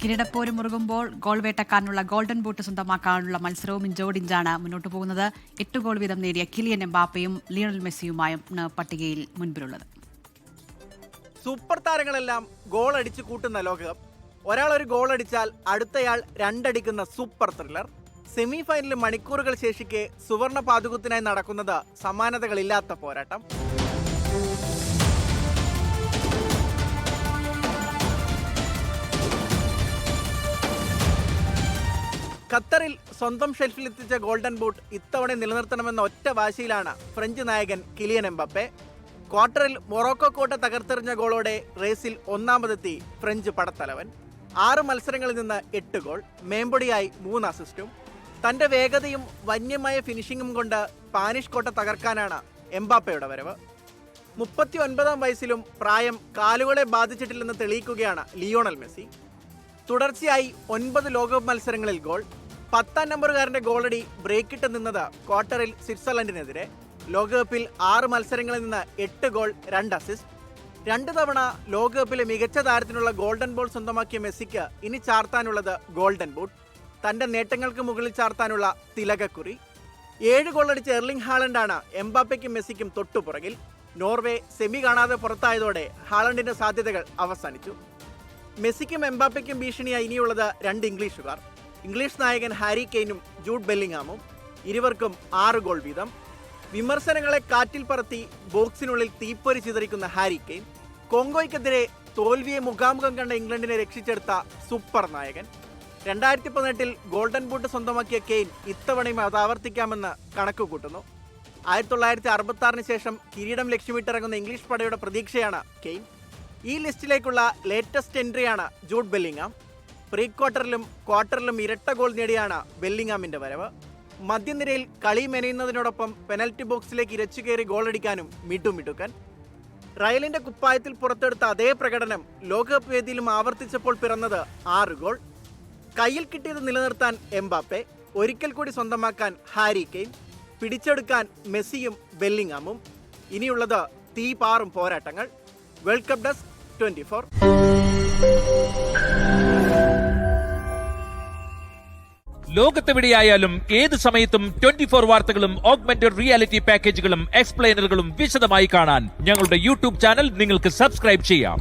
കിരീടപ്പോര് മുറുകുമ്പോൾ goal വേട്ടക്കാരനുള്ള golden boot സ്വന്തമാക്കാനുള്ള മത്സരവും ഇഞ്ചോടിഞ്ചാണ് മുന്നോട്ട് പോകുന്നത്. 8 ഗോൾ വീതം നേടിയ കിലിയൻ എംബാപ്പയും ലിയണൽ മെസ്സിയുമായാണ് പട്ടികയിൽ മുൻപിലുള്ളത്. സൂപ്പർ താരങ്ങളെല്ലാം ഗോൾ അടിച്ചു കൂട്ടുന്ന ലോകകപ്പ്. ഒരാൾ ഒരു ഗോൾ അടിച്ചാൽ അടുത്തയാൾ രണ്ടടിക്കുന്ന സൂപ്പർ ത്രില്ലർ. സെമി ഫൈനലിൽ മണിക്കൂറുകൾ ശേഷിക്കെ സുവർണ പാതുകത്തിനായി നടക്കുന്നത് സമാനതകളില്ലാത്ത പോരാട്ടം. ഖത്തറിൽ സ്വന്തം ഷെൽഫിലെത്തിച്ച ഗോൾഡൻ ബൂട്ട് ഇത്തവണ നിലനിർത്തണമെന്ന ഒറ്റ വാശിയിലാണ് ഫ്രഞ്ച് നായകൻ കിലിയൻ എംബാപ്പെ. ക്വാർട്ടറിൽ മൊറോക്കോ കോട്ട തകർത്തെറിഞ്ഞ ഗോളോടെ റേസിൽ ഒന്നാമതെത്തി ഫ്രഞ്ച് പടത്തലവൻ. 6 മത്സരങ്ങളിൽ നിന്ന് 8 ഗോൾ, മേമ്പൊടിയായി 3 അസിസ്റ്റും. തന്റെ വേഗതയും വന്യമായ ഫിനിഷിംഗും കൊണ്ട് സ്പാനിഷ് കോട്ട തകർക്കാനാണ് എംബാപ്പയുടെ വരവ്. 39-ാം വയസ്സിലും പ്രായം കാലുകളെ ബാധിച്ചിട്ടില്ലെന്ന് തെളിയിക്കുകയാണ് ലിയോണൽ മെസ്സി. തുടർച്ചയായി 9 ലോകകപ്പ് മത്സരങ്ങളിൽ ഗോൾ. 10-ാം നമ്പറുകാരന്റെ ഗോളടി ബ്രേക്കിട്ട് നിന്നത് ക്വാർട്ടറിൽ സ്വിറ്റ്സർലൻഡിനെതിരെ. ലോകകപ്പിൽ 6 മത്സരങ്ങളിൽ നിന്ന് 8 ഗോൾ, 2 അസിസ്റ്റ്. 2 തവണ ലോകകപ്പിലെ മികച്ച താരത്തിനുള്ള ഗോൾഡൻ ബോൾ സ്വന്തമാക്കിയ മെസ്സിക്ക് ഇനി ചാർത്താനുള്ളത് ഗോൾഡൻ ബൂട്ട്. തന്റെ നേട്ടങ്ങൾക്ക് മുകളിൽ ചാർത്താനുള്ള തിലകക്കുറി. 7 ഗോളടിച്ച എർലിംഗ് ഹാലണ്ടാണ് എംബാപ്പയ്ക്കും മെസ്സിക്കും തൊട്ടുപുറകിൽ. നോർവേ സെമി കാണാതെ പുറത്തായതോടെ ഹാലണ്ടിന്റെ സാധ്യതകൾ അവസാനിച്ചു. മെസ്സിക്കും എംബാപ്പയ്ക്കും ഭീഷണിയായി ഇനിയുള്ളത് 2 ഇംഗ്ലീഷുകാർ. ഇംഗ്ലീഷ് നായകൻ ഹാരി കെയ്നും ജൂഡ് ബെല്ലിംഗാമും. ഇരുവർക്കും 6 ഗോൾ വീതം. വിമർശനങ്ങളെ കാറ്റിൽ പറത്തി ബോക്സിനുള്ളിൽ തീപ്പൊരി ചിതറിക്കുന്ന ഹാരി കെയ്ൻ. കോങ്കോയ്ക്കെതിരെ തോൽവിയെ മുഖാമുഖം കണ്ട ഇംഗ്ലണ്ടിനെ രക്ഷിച്ചെടുത്ത സൂപ്പർ നായകൻ. 2018-ൽ ഗോൾഡൻ ബൂട്ട് സ്വന്തമാക്കിയ കെയ്ൻ ഇത്തവണയും അത് ആവർത്തിക്കാമെന്ന് കണക്കുകൂട്ടുന്നു. 1966-ന് ശേഷം കിരീടം ലക്ഷ്യമിട്ടിറങ്ങുന്ന ഇംഗ്ലീഷ് പടയുടെ പ്രതീക്ഷയാണ് കെയ്ൻ. ഈ ലിസ്റ്റിലേക്കുള്ള ലേറ്റസ്റ്റ് എൻട്രിയാണ് ജൂഡ് ബെല്ലിംഗാം. പ്രീ ക്വാർട്ടറിലും ക്വാർട്ടറിലും ഇരട്ട ഗോൾ നേടിയാണ് ബെല്ലിംഗാമിന്റെ വരവ്. മധ്യനിരയിൽ കളി മെനയുന്നതിനോടൊപ്പം പെനൽറ്റി ബോക്സിലേക്ക് ഇരച്ചുകയറി ഗോളടിക്കാനും മിടുമിടുക്കൻ. റയലിന്റെ കുപ്പായത്തിൽ പുറത്തെടുത്ത അതേ പ്രകടനം ലോകകപ്പ് വേദിയിലും ആവർത്തിച്ചപ്പോൾ പിറന്നത് 6 ഗോൾ. കയ്യിൽ കിട്ടിയത് നിലനിർത്താൻ എംബാപ്പെ, ഒരിക്കൽ കൂടി സ്വന്തമാക്കാൻ ഹാരി കെയ്ൻ, പിടിച്ചെടുക്കാൻ മെസ്സിയും ബെല്ലിംഗാമും. ഇനിയുള്ളത് തീപാറും പോരാട്ടങ്ങൾ. World cup desk 24. ലോകത്തെവിടെയായാലും ഏത് സമയത്തും 24 വാർത്തകളും ഓഗ്മെന്റഡ് റിയാലിറ്റി പാക്കേജുകളും എക്സ്പ്ലെയിനറുകളും വിശദമായി കാണാൻ ഞങ്ങളുടെ യൂട്യൂബ് ചാനൽ നിങ്ങൾക്ക് സബ്സ്ക്രൈബ് ചെയ്യാം.